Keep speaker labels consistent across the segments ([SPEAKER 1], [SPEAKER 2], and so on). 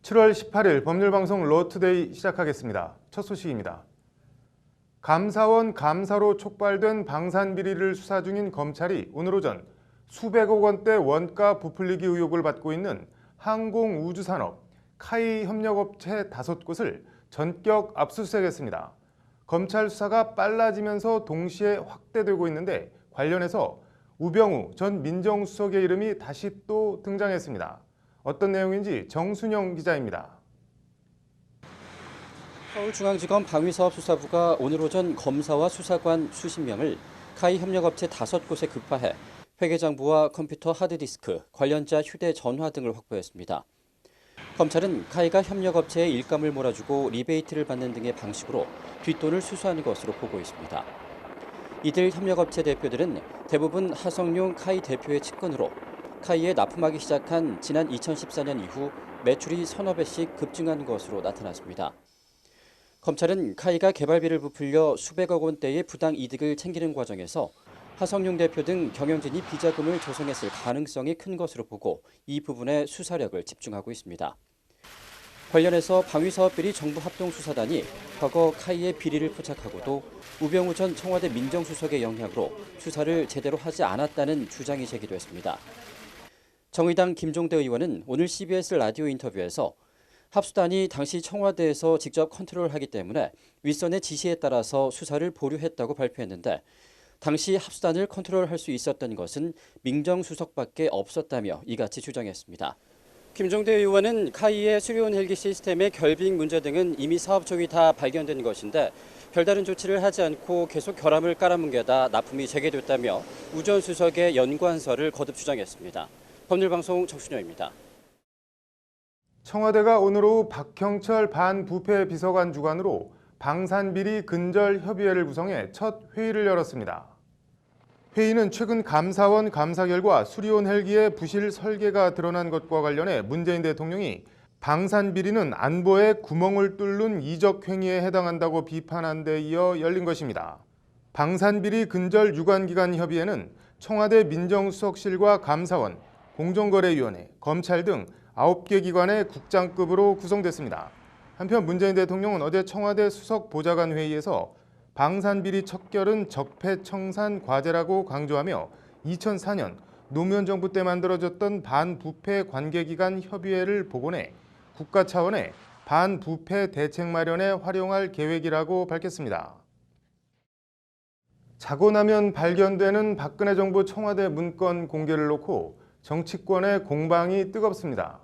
[SPEAKER 1] 7월 18일 법률방송 로투데이 시작하겠습니다. 첫 소식입니다. 감사원 감사로 촉발된 방산비리를 수사 중인 검찰이 오늘 오전 수백억 원대 원가 부풀리기 의혹을 받고 있는 항공우주산업 카이 협력업체 5곳을 전격 압수수색했습니다. 검찰 수사가 빨라지면서 동시에 확대되고 있는데 관련해서 우병우 전 민정수석의 이름이 다시 또 등장했습니다. 어떤 내용인지 정순영 기자입니다.
[SPEAKER 2] 서울중앙지검 방위사업수사부가 오늘 오전 검사와 수사관 수십 명을 카이 협력업체 5곳에 급파해 회계장부와 컴퓨터 하드디스크, 관련자 휴대전화 등을 확보했습니다. 검찰은 카이가 협력업체에 일감을 몰아주고 리베이트를 받는 등의 방식으로 뒷돈을 수수하는 것으로 보고 있습니다. 이들 협력업체 대표들은 대부분 하성룡 카이 대표의 측근으로 카이에 납품하기 시작한 지난 2014년 이후 매출이 서너 배씩 급증한 것으로 나타났습니다. 검찰은 카이가 개발비를 부풀려 수백억 원대의 부당 이득을 챙기는 과정에서 하성룡 대표 등 경영진이 비자금을 조성했을 가능성이 큰 것으로 보고 이 부분에 수사력을 집중하고 있습니다. 관련해서 방위사업비리 정부합동수사단이 과거 카이의 비리를 포착하고도 우병우 전 청와대 민정수석의 영향으로 수사를 제대로 하지 않았다는 주장이 제기됐습니다. 정의당 김종대 의원은 오늘 CBS 라디오 인터뷰에서 합수단이 당시 청와대에서 직접 컨트롤하기 때문에 윗선의 지시에 따라서 수사를 보류했다고 발표했는데 당시 합수단을 컨트롤할 수 있었던 것은 민정수석밖에 없었다며 이같이 주장했습니다. 김종대 의원은 카이의 수리온 헬기 시스템의 결빙 문제 등은 이미 사업 초기 다 발견된 것인데 별다른 조치를 하지 않고 계속 결함을 깔아뭉개다 납품이 재개됐다며 우 전 수석의 연관설을 거듭 주장했습니다. 법률방송 정순영입니다.
[SPEAKER 1] 청와대가 오늘 오후 박형철 반부패 비서관 주관으로 방산비리 근절 협의회를 구성해 첫 회의를 열었습니다. 회의는 최근 감사원 감사 결과 수리온 헬기의 부실 설계가 드러난 것과 관련해 문재인 대통령이 방산비리는 안보에 구멍을 뚫는 이적 행위에 해당한다고 비판한 데 이어 열린 것입니다. 방산비리 근절 유관기관 협의회는 청와대 민정수석실과 감사원, 공정거래위원회, 검찰 등 9개 기관의 국장급으로 구성됐습니다. 한편 문재인 대통령은 어제 청와대 수석보좌관 회의에서 방산비리 척결은 적폐청산 과제라고 강조하며 2004년 노무현 정부 때 만들어졌던 반부패 관계기관 협의회를 복원해 국가 차원의 반부패 대책 마련에 활용할 계획이라고 밝혔습니다. 자고 나면 발견되는 박근혜 정부 청와대 문건 공개를 놓고 정치권의 공방이 뜨겁습니다.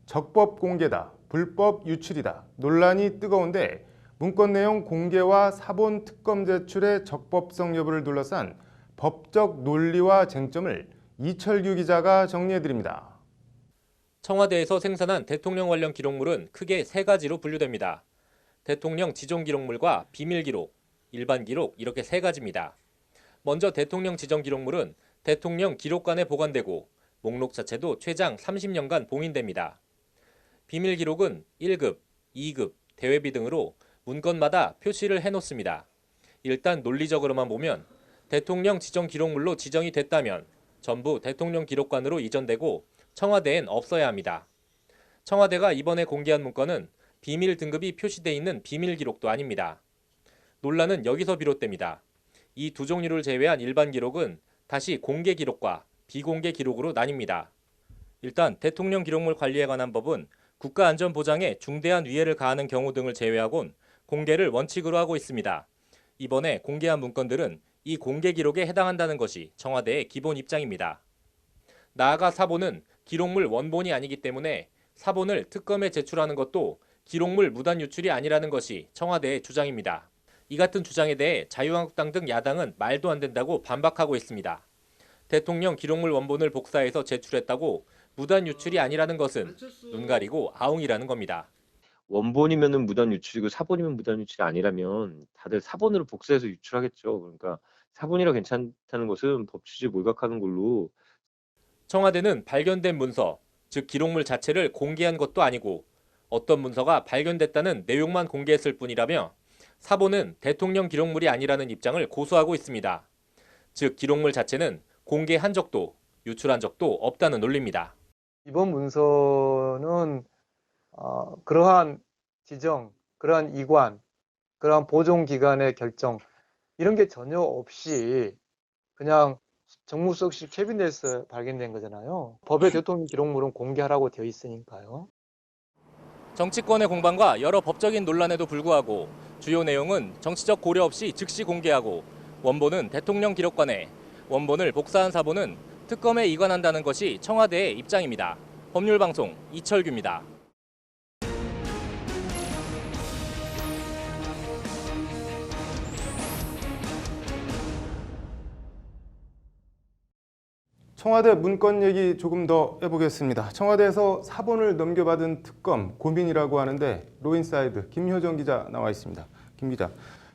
[SPEAKER 1] 적법 공개다, 불법 유출이다, 논란이 뜨거운데 문건 내용 공개와 사본 특검 제출의 적법성 여부를 둘러싼 법적 논리와 쟁점을 이철규 기자가 정리해드립니다.
[SPEAKER 3] 청와대에서 생산한 대통령 관련 기록물은 크게 세 가지로 분류됩니다. 대통령 지정 기록물과 비밀 기록, 일반 기록 이렇게 세 가지입니다. 먼저 대통령 지정 기록물은 대통령 기록관에 보관되고 목록 자체도 최장 30년간 봉인됩니다. 비밀 기록은 1급, 2급, 대외비 등으로 문건마다 표시를 해놓습니다. 일단 논리적으로만 보면 대통령 지정 기록물로 지정이 됐다면 전부 대통령 기록관으로 이전되고 청와대엔 없어야 합니다. 청와대가 이번에 공개한 문건은 비밀 등급이 표시돼 있는 비밀 기록도 아닙니다. 논란은 여기서 비롯됩니다. 이 두 종류를 제외한 일반 기록은 다시 공개 기록과 비공개 기록으로 나뉩니다. 일단 대통령 기록물 관리에 관한 법은 국가안전보장에 중대한 위해를 가하는 경우 등을 제외하곤 공개를 원칙으로 하고 있습니다. 이번에 공개한 문건들은 이 공개 기록에 해당한다는 것이 청와대의 기본 입장입니다. 나아가 사본은 기록물 원본이 아니기 때문에 사본을 특검에 제출하는 것도 기록물 무단 유출이 아니라는 것이 청와대의 주장입니다. 이 같은 주장에 대해 자유한국당 등 야당은 말도 안 된다고 반박하고 있습니다. 대통령 기록물 원본을 복사해서 제출했다고 무단 유출이 아니라는 것은 눈 가리고 아웅이라는 겁니다.
[SPEAKER 4] 원본이면은 무단 유출이고 사본이면 무단 유출이 아니라면 다들 사본으로 복사해서 유출하겠죠. 그러니까 사본이라 괜찮다는 것은 법 취지에 몰각하는 걸로.
[SPEAKER 3] 청와대는 발견된 문서, 즉 기록물 자체를 공개한 것도 아니고 어떤 문서가 발견됐다는 내용만 공개했을 뿐이라며 사본은 대통령 기록물이 아니라는 입장을 고수하고 있습니다. 즉 기록물 자체는 공개한 적도 유출한 적도 없다는 논리입니다.
[SPEAKER 5] 이번 문서는 그러한 지정, 그러한 이관, 그러한 보존기관의 결정 이런 게 전혀 없이 그냥 정무수석실 캐비넷에서 발견된 거잖아요. 법에 대통령 기록물은 공개하라고 되어 있으니까요.
[SPEAKER 3] 정치권의 공방과 여러 법적인 논란에도 불구하고 주요 내용은 정치적 고려 없이 즉시 공개하고 원본은 대통령 기록관에, 원본을 복사한 사본은 특검에 이관한다는 것이 청와대의 입장입니다. 법률방송 이철규입니다.
[SPEAKER 1] 청와대 문건 얘기 조금 더 해보겠습니다. 청와대에서 사본을 넘겨받은 특검 고민이라고 하는데 로인사이드 김효정 기자 나와 있습니다. 김 기자,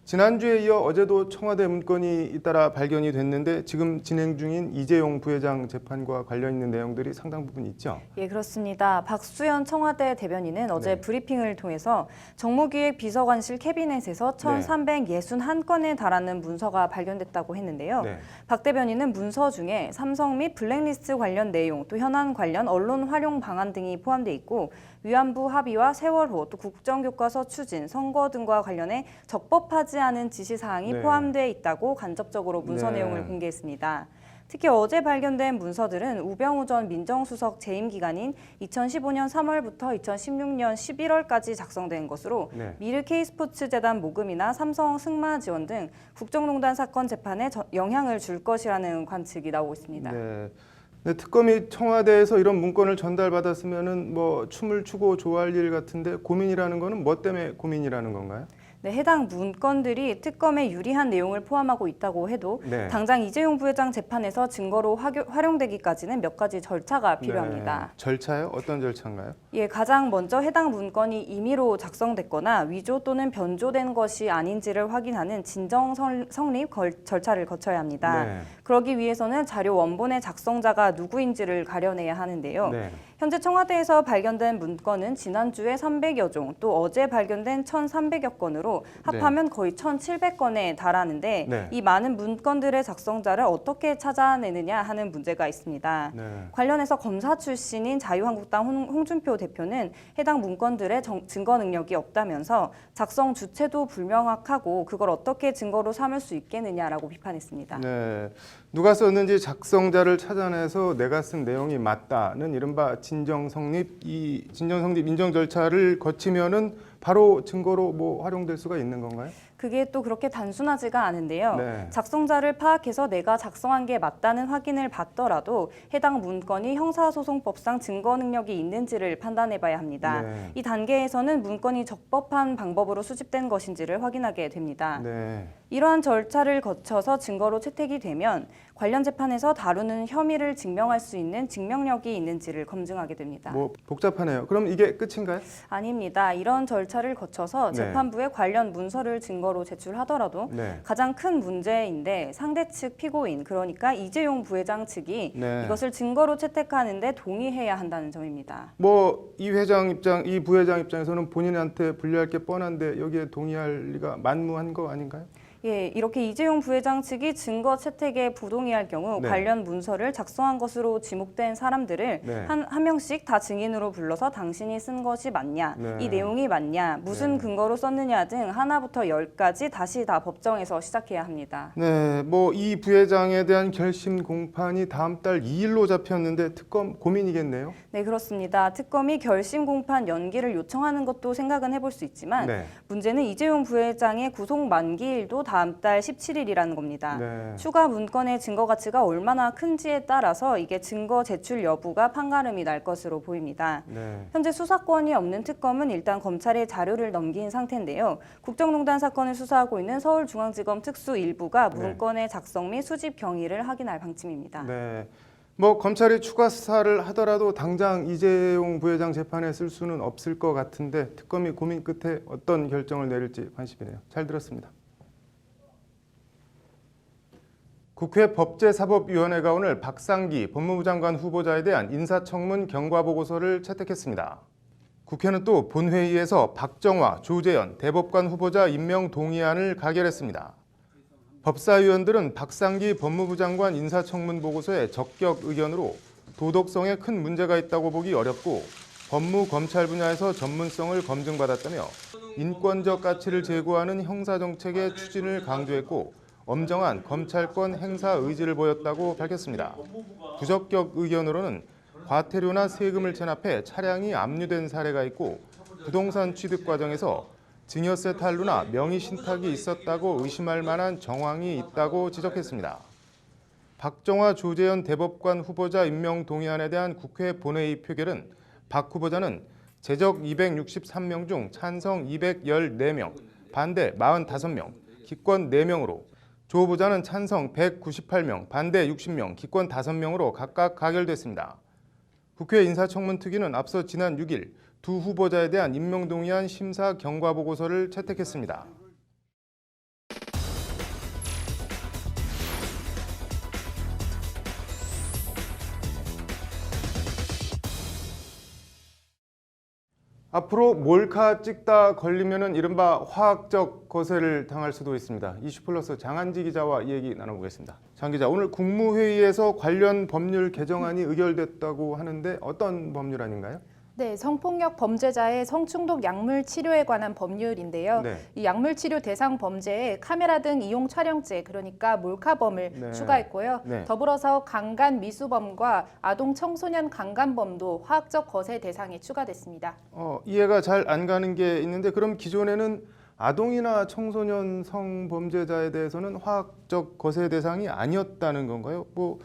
[SPEAKER 1] 지난주에 이어 어제도 청와대 문건이 잇따라 발견이 됐는데 지금 진행 중인 이재용 부회장 재판과 관련 있는 내용들이 상당 부분 있죠?
[SPEAKER 6] 예, 그렇습니다. 박수현 청와대 대변인은 어제
[SPEAKER 1] 네.
[SPEAKER 6] 브리핑을 통해서 정무기획비서관실 캐비넷에서 1,361건에 달하는 문서가 발견됐다고 했는데요.
[SPEAKER 1] 네.
[SPEAKER 6] 박 대변인은 문서 중에 삼성 및 블랙리스트 관련 내용, 또 현안 관련 언론 활용 방안 등이 포함돼 있고 위안부 합의와 세월호, 또 국정교과서 추진, 선거 등과 관련해 적법하지 않은 지시사항이
[SPEAKER 1] 네.
[SPEAKER 6] 포함돼 있다고 간접적으로 문서
[SPEAKER 1] 네.
[SPEAKER 6] 내용을 공개했습니다. 특히 어제 발견된 문서들은 우병우 전 민정수석 재임 기간인 2015년 3월부터 2016년 11월까지 작성된 것으로
[SPEAKER 1] 네.
[SPEAKER 6] 미르 K스포츠재단 모금이나 삼성 승마 지원 등 국정농단 사건 재판에 영향을 줄 것이라는 관측이 나오고 있습니다.
[SPEAKER 1] 네. 근데 특검이 청와대에서 이런 문건을 전달받았으면은 뭐 춤을 추고 좋아할 일 같은데 고민이라는 거는 뭐 때문에 고민이라는 건가요?
[SPEAKER 6] 네, 해당 문건들이 특검에 유리한 내용을 포함하고 있다고 해도
[SPEAKER 1] 네.
[SPEAKER 6] 당장 이재용 부회장 재판에서 증거로 활용되기까지는 몇 가지 절차가 필요합니다.
[SPEAKER 1] 네. 절차요? 어떤 절차인가요?
[SPEAKER 6] 예, 가장 먼저 해당 문건이 임의로 작성됐거나 위조 또는 변조된 것이 아닌지를 확인하는 진정 성립 절차를 거쳐야 합니다.
[SPEAKER 1] 네.
[SPEAKER 6] 그러기 위해서는 자료 원본의 작성자가 누구인지를 가려내야 하는데요.
[SPEAKER 1] 네.
[SPEAKER 6] 현재 청와대에서 발견된 문건은 지난주에 300여 종, 또 어제 발견된 1,300여 건으로 합하면 거의 1,700건에 달하는데
[SPEAKER 1] 네.
[SPEAKER 6] 이 많은 문건들의 작성자를 어떻게 찾아내느냐 하는 문제가 있습니다.
[SPEAKER 1] 네.
[SPEAKER 6] 관련해서 검사 출신인 자유한국당 홍준표 대표는 해당 문건들의 증거 능력이 없다면서 작성 주체도 불명확하고 그걸 어떻게 증거로 삼을 수 있겠느냐라고 비판했습니다.
[SPEAKER 1] 네. 누가 썼는지 작성자를 찾아내서 내가 쓴 내용이 맞다는 이른바 진정성립 인정 절차를 거치면은 바로 증거로 뭐 활용될 수가 있는 건가요?
[SPEAKER 6] 그게 또 그렇게 단순하지가 않은데요.
[SPEAKER 1] 네.
[SPEAKER 6] 작성자를 파악해서 내가 작성한 게 맞다는 확인을 받더라도 해당 문건이 형사소송법상 증거 능력이 있는지를 판단해봐야 합니다.
[SPEAKER 1] 네.
[SPEAKER 6] 이 단계에서는 문건이 적법한 방법으로 수집된 것인지를 확인하게 됩니다.
[SPEAKER 1] 네.
[SPEAKER 6] 이러한 절차를 거쳐서 증거로 채택이 되면 관련 재판에서 다루는 혐의를 증명할 수 있는 증명력이 있는지를 검증하게 됩니다.
[SPEAKER 1] 뭐 복잡하네요. 그럼 이게 끝인가요?
[SPEAKER 6] 아닙니다. 이런 절차를 거쳐서
[SPEAKER 1] 네.
[SPEAKER 6] 재판부에 관련 문서를 증거로 제출하더라도
[SPEAKER 1] 네.
[SPEAKER 6] 가장 큰 문제인데 상대 측 피고인, 그러니까 이재용 부회장 측이
[SPEAKER 1] 네.
[SPEAKER 6] 이것을 증거로 채택하는데 동의해야 한다는 점입니다.
[SPEAKER 1] 뭐 이 부회장 입장에서는 본인한테 불리할 게 뻔한데 여기에 동의할 리가 만무한 거 아닌가요?
[SPEAKER 6] 예, 이렇게 이재용 부회장 측이 증거 채택에 부동의할 경우
[SPEAKER 1] 네.
[SPEAKER 6] 관련 문서를 작성한 것으로 지목된 사람들을
[SPEAKER 1] 네.
[SPEAKER 6] 한 명씩 다 증인으로 불러서 당신이 쓴 것이 맞냐,
[SPEAKER 1] 네.
[SPEAKER 6] 이 내용이 맞냐, 무슨
[SPEAKER 1] 네.
[SPEAKER 6] 근거로 썼느냐 등 하나부터 10까지 다시 다 법정에서 시작해야 합니다.
[SPEAKER 1] 네, 뭐 이 부회장에 대한 결심 공판이 다음 달 2일로 잡혔는데 특검 고민이겠네요.
[SPEAKER 6] 네, 그렇습니다. 특검이 결심 공판 연기를 요청하는 것도 생각은 해볼 수 있지만
[SPEAKER 1] 네.
[SPEAKER 6] 문제는 이재용 부회장의 구속 만기일도 다음 달 17일이라는 겁니다.
[SPEAKER 1] 네.
[SPEAKER 6] 추가 문건의 증거 가치가 얼마나 큰지에 따라서 이게 증거 제출 여부가 판가름이 날 것으로 보입니다.
[SPEAKER 1] 네.
[SPEAKER 6] 현재 수사권이 없는 특검은 일단 검찰에 자료를 넘긴 상태인데요. 국정농단 사건을 수사하고 있는 서울중앙지검 특수 1부가
[SPEAKER 1] 네.
[SPEAKER 6] 문건의 작성 및 수집 경위를 확인할 방침입니다.
[SPEAKER 1] 네. 뭐 검찰이 추가 수사를 하더라도 당장 이재용 부회장 재판에 쓸 수는 없을 것 같은데 특검이 고민 끝에 어떤 결정을 내릴지 관심이네요. 잘 들었습니다. 국회 법제사법위원회가 오늘 박상기 법무부 장관 후보자에 대한 인사청문 경과보고서를 채택했습니다. 국회는 또 본회의에서 박정화, 조재현 대법관 후보자 임명 동의안을 가결했습니다. 법사위원들은 박상기 법무부 장관 인사청문 보고서의 적격 의견으로 도덕성에 큰 문제가 있다고 보기 어렵고 법무 검찰 분야에서 전문성을 검증받았다며 인권적 가치를 제고하는 형사정책의 추진을 강조했고 엄정한 검찰권 행사 의지를 보였다고 밝혔습니다. 부적격 의견으로는 과태료나 세금을 체납해 차량이 압류된 사례가 있고 부동산 취득 과정에서 증여세 탈루나 명의 신탁이 있었다고 의심할 만한 정황이 있다고 지적했습니다. 박정화 조재현 대법관 후보자 임명 동의안에 대한 국회 본회의 표결은 박 후보자는 제적 263명 중 찬성 214명, 반대 45명, 기권 4명으로 조 후보자는 찬성 198명, 반대 60명, 기권 5명으로 각각 가결됐습니다. 국회 인사청문특위는 앞서 지난 6일 두 후보자에 대한 임명동의안 심사 경과보고서를 채택했습니다. 앞으로 몰카 찍다 걸리면은 이른바 화학적 거세를 당할 수도 있습니다. 이슈플러스 장한지 기자와 얘기 나눠보겠습니다. 장 기자, 오늘 국무회의에서 관련 법률 개정안이 의결됐다고 하는데 어떤 법률안인가요?
[SPEAKER 7] 네, 성폭력 범죄자의 성충독 약물 치료에 관한 법률인데요.
[SPEAKER 1] 네.
[SPEAKER 7] 이 약물 치료 대상 범죄에 카메라 등 이용 촬영죄, 그러니까 몰카범을
[SPEAKER 1] 네.
[SPEAKER 7] 추가했고요.
[SPEAKER 1] 네.
[SPEAKER 7] 더불어서 강간 미수범과 아동 청소년 강간범도 화학적 거세 대상에 추가됐습니다.
[SPEAKER 1] 이해가 잘 안 가는 게 있는데 그럼 기존에는 아동이나 청소년 성범죄자에 대해서는 화학적 거세 대상이 아니었다는 건가요? 뭐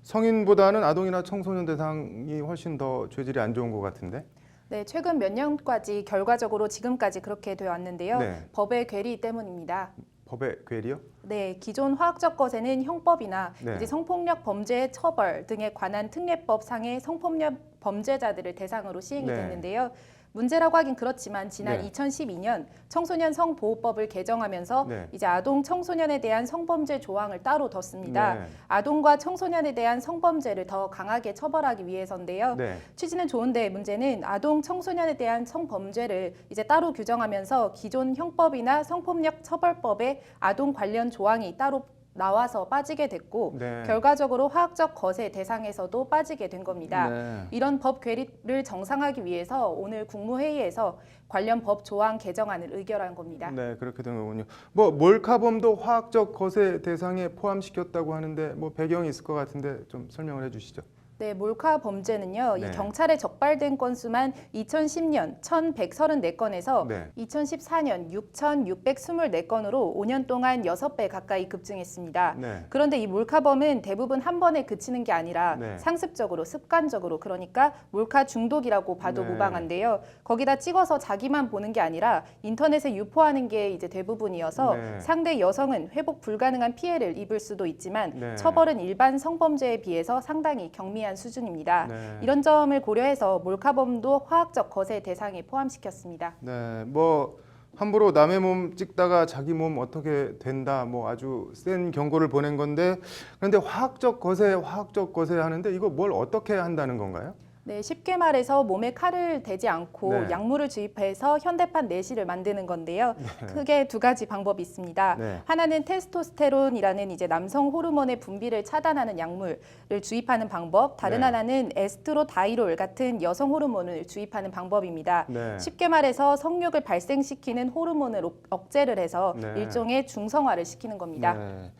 [SPEAKER 1] 성인보다는 아동이나 청소년 대상이 훨씬 더 죄질이 안 좋은 것 같은데.
[SPEAKER 7] 네, 최근 몇 년까지 결과적으로 지금까지 그렇게 되어 왔는데요.
[SPEAKER 1] 네.
[SPEAKER 7] 법의 괴리 때문입니다.
[SPEAKER 1] 법의 괴리요?
[SPEAKER 7] 네, 기존 화학적 거세는 형법이나
[SPEAKER 1] 네.
[SPEAKER 7] 이제 성폭력 범죄 처벌 등에 관한 특례법 상의 성폭력 범죄자들을 대상으로 시행이
[SPEAKER 1] 네.
[SPEAKER 7] 됐는데요. 문제라고 하긴 그렇지만 지난
[SPEAKER 1] 네.
[SPEAKER 7] 2012년 청소년 성보호법을 개정하면서
[SPEAKER 1] 네.
[SPEAKER 7] 이제 아동 청소년에 대한 성범죄 조항을 따로 뒀습니다.
[SPEAKER 1] 네.
[SPEAKER 7] 아동과 청소년에 대한 성범죄를 더 강하게 처벌하기 위해서인데요.
[SPEAKER 1] 네.
[SPEAKER 7] 취지는 좋은데 문제는 아동 청소년에 대한 성범죄를 이제 따로 규정하면서 기존 형법이나 성폭력 처벌법에 아동 관련 조항이 따로 나와서 빠지게 됐고
[SPEAKER 1] 네.
[SPEAKER 7] 결과적으로 화학적 거세 대상에서도 빠지게 된 겁니다.
[SPEAKER 1] 네.
[SPEAKER 7] 이런 법 괴리를 정상화하기 위해서 오늘 국무회의에서 관련 법 조항 개정안을 의결한 겁니다.
[SPEAKER 1] 네, 그렇게 된 거군요. 뭐 몰카범도 화학적 거세 대상에 포함시켰다고 하는데 뭐 배경이 있을 것 같은데 좀 설명을 해주시죠.
[SPEAKER 7] 네, 몰카 범죄는요.
[SPEAKER 1] 네.
[SPEAKER 7] 이 경찰에 적발된 건수만 2010년 1,134건에서
[SPEAKER 1] 네.
[SPEAKER 7] 2014년 6,624건으로 5년 동안 6배 가까이 급증했습니다.
[SPEAKER 1] 네.
[SPEAKER 7] 그런데 이 몰카범은 대부분 한 번에 그치는 게 아니라
[SPEAKER 1] 네.
[SPEAKER 7] 상습적으로 습관적으로 그러니까 몰카 중독이라고 봐도
[SPEAKER 1] 네.
[SPEAKER 7] 무방한데요. 거기다 찍어서 자기만 보는 게 아니라 인터넷에 유포하는 게 이제 대부분이어서
[SPEAKER 1] 네.
[SPEAKER 7] 상대 여성은 회복 불가능한 피해를 입을 수도 있지만
[SPEAKER 1] 네.
[SPEAKER 7] 처벌은 일반 성범죄에 비해서 상당히 경미한 수준입니다.
[SPEAKER 1] 네.
[SPEAKER 7] 이런 점을 고려해서 몰카범도 화학적 거세 대상에 포함시켰습니다.
[SPEAKER 1] 네, 뭐 함부로 남의 몸 찍다가 자기 몸 어떻게 된다, 뭐 아주 센 경고를 보낸 건데, 그런데 화학적 거세 하는데 이거 뭘 어떻게 한다는 건가요?
[SPEAKER 7] 네, 쉽게 말해서 몸에 칼을 대지 않고
[SPEAKER 1] 네.
[SPEAKER 7] 약물을 주입해서 현대판 내시를 만드는 건데요. 크게 두 가지 방법이 있습니다.
[SPEAKER 1] 네.
[SPEAKER 7] 하나는 테스토스테론이라는 이제 남성 호르몬의 분비를 차단하는 약물을 주입하는 방법, 다른
[SPEAKER 1] 네.
[SPEAKER 7] 하나는 에스트로다이롤 같은 여성 호르몬을 주입하는 방법입니다.
[SPEAKER 1] 네.
[SPEAKER 7] 쉽게 말해서 성욕을 발생시키는 호르몬을 억제를 해서
[SPEAKER 1] 네.
[SPEAKER 7] 일종의 중성화를 시키는 겁니다.
[SPEAKER 1] 네.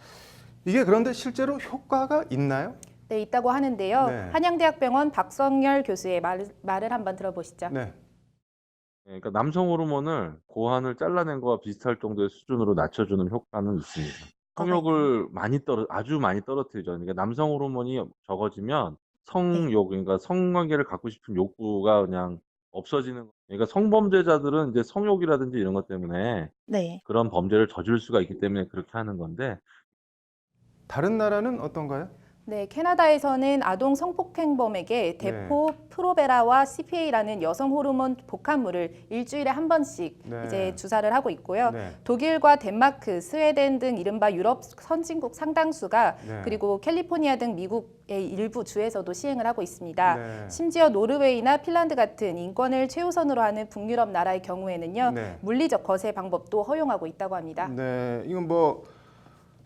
[SPEAKER 1] 이게 그런데 실제로 효과가 있나요?
[SPEAKER 7] 네, 있다고 하는데요.
[SPEAKER 1] 네.
[SPEAKER 7] 한양대학병원 박성열 교수의 말을 한번 들어보시죠.
[SPEAKER 1] 네.
[SPEAKER 8] 그러니까 남성 호르몬을 고환을 잘라낸 거와 비슷할 정도의 수준으로 낮춰주는 효과는 있습니다. 성욕을 아주 많이 떨어뜨리죠. 그러니까 남성 호르몬이 적어지면 성욕, 그러니까 성관계를 갖고 싶은 욕구가 그냥 없어지는 거예요. 그러니까 성범죄자들은 이제 성욕이라든지 이런 것 때문에
[SPEAKER 7] 네.
[SPEAKER 8] 그런 범죄를 저지를 수가 있기 때문에 그렇게 하는 건데
[SPEAKER 1] 다른 나라는 어떤가요?
[SPEAKER 7] 네, 캐나다에서는 아동 성폭행범에게 대포, 프로베라와 CPA라는 여성 호르몬 복합물을 일주일에 한 번씩
[SPEAKER 1] 네.
[SPEAKER 7] 이제 주사를 하고 있고요.
[SPEAKER 1] 네.
[SPEAKER 7] 독일과 덴마크, 스웨덴 등 이른바 유럽 선진국 상당수가
[SPEAKER 1] 네.
[SPEAKER 7] 그리고 캘리포니아 등 미국의 일부 주에서도 시행을 하고 있습니다.
[SPEAKER 1] 네.
[SPEAKER 7] 심지어 노르웨이나 핀란드 같은 인권을 최우선으로 하는 북유럽 나라의 경우에는요.
[SPEAKER 1] 네.
[SPEAKER 7] 물리적 거세 방법도 허용하고 있다고 합니다.
[SPEAKER 1] 네, 이건 뭐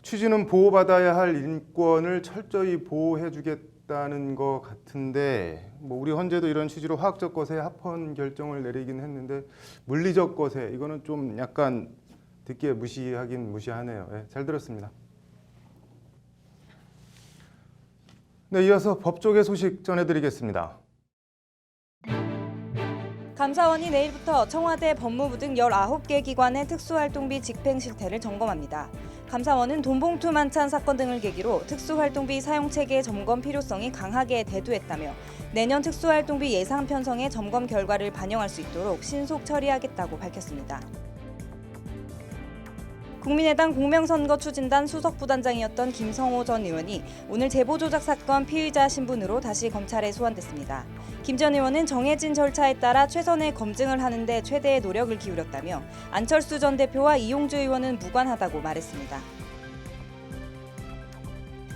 [SPEAKER 1] 취지는 보호받아야 할 인권을 철저히 보호해주겠다 있다는 것 같은데 뭐 우리 헌재도 이런 취지로 화학적 것에 합헌 결정을 내리긴 했는데 물리적 것에 이거는 좀 약간 듣기에 무시하긴 무시하네요. 예, 잘 들었습니다. 네, 이어서 법조계 소식 전해드리겠습니다.
[SPEAKER 6] 감사원이 내일부터 청와대, 법무부 등 19개 기관의 특수활동비 집행 실태를 점검합니다. 감사원은 돈봉투 만찬 사건 등을 계기로 특수활동비 사용체계 점검 필요성이 강하게 대두했다며 내년 특수활동비 예상 편성의 점검 결과를 반영할 수 있도록 신속 처리하겠다고 밝혔습니다. 국민의당 공명선거 추진단 수석부단장이었던 김성호 전 의원이 오늘 제보 조작 사건 피의자 신분으로 다시 검찰에 소환됐습니다. 김 전 의원은 정해진 절차에 따라 최선의 검증을 하는 데 최대의 노력을 기울였다며 안철수 전 대표와 이용주 의원은 무관하다고 말했습니다.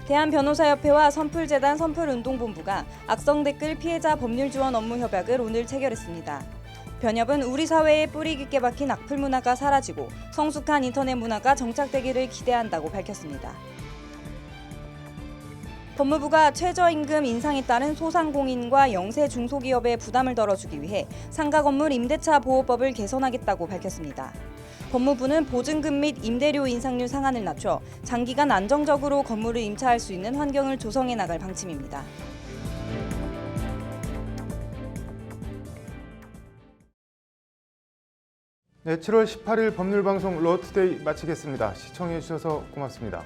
[SPEAKER 6] 대한변호사협회와 선풀재단 선풀운동본부가 악성 댓글 피해자 법률 지원 업무 협약을 오늘 체결했습니다. 변협은 우리 사회에 뿌리 깊게 박힌 악플 문화가 사라지고 성숙한 인터넷 문화가 정착되기를 기대한다고 밝혔습니다. 법무부가 최저임금 인상에 따른 소상공인과 영세 중소기업의 부담을 덜어주기 위해 상가 건물 임대차 보호법을 개선하겠다고 밝혔습니다. 법무부는 보증금 및 임대료 인상률 상한을 낮춰 장기간 안정적으로 건물을 임차할 수 있는 환경을 조성해 나갈 방침입니다.
[SPEAKER 1] 네, 7월 18일 법률방송 러투데이 마치겠습니다. 시청해 주셔서 고맙습니다.